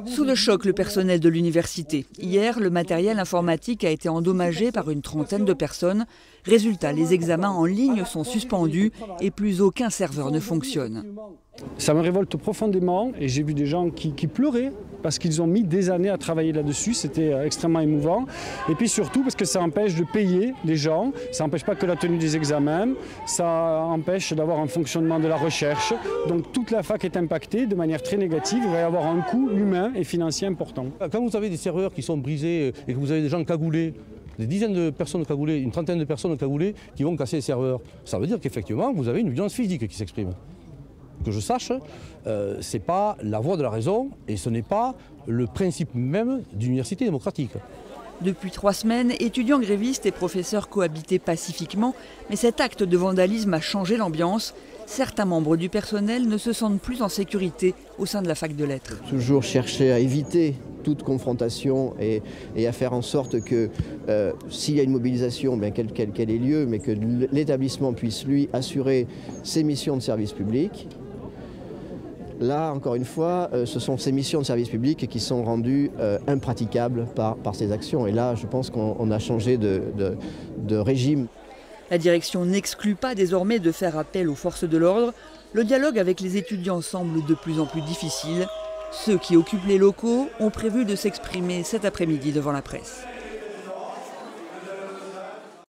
Sous le choc, le personnel de l'université. Hier, le matériel informatique a été endommagé par une trentaine de personnes. Résultat, les examens en ligne sont suspendus et plus aucun serveur ne fonctionne. Ça me révolte profondément et j'ai vu des gens qui pleuraient parce qu'ils ont mis des années à travailler là-dessus. C'était extrêmement émouvant. Et puis surtout parce que ça empêche de payer les gens, ça n'empêche pas que la tenue des examens, ça empêche d'avoir un fonctionnement de la recherche. Donc toute la fac est impactée de manière très négative. Il va y avoir un coût humain et financier important. Quand vous avez des serveurs qui sont brisés et que vous avez des gens cagoulés, des dizaines de personnes cagoulées, une trentaine de personnes cagoulées qui vont casser les serveurs, ça veut dire qu'effectivement vous avez une violence physique qui s'exprime. Que je sache, ce n'est pas la voie de la raison et ce n'est pas le principe même d'université démocratique. Depuis 3 semaines, étudiants grévistes et professeurs cohabitaient pacifiquement, mais cet acte de vandalisme a changé l'ambiance. Certains membres du personnel ne se sentent plus en sécurité au sein de la fac de lettres. Toujours chercher à éviter toute confrontation et à faire en sorte que s'il y a une mobilisation, qu'elle ait lieu, mais que l'établissement puisse lui assurer ses missions de service public. Là, encore une fois, ce sont ces missions de service public qui sont rendues impraticables par ces actions. Et là, je pense qu'on a changé de régime. La direction n'exclut pas désormais de faire appel aux forces de l'ordre. Le dialogue avec les étudiants semble de plus en plus difficile. Ceux qui occupent les locaux ont prévu de s'exprimer cet après-midi devant la presse.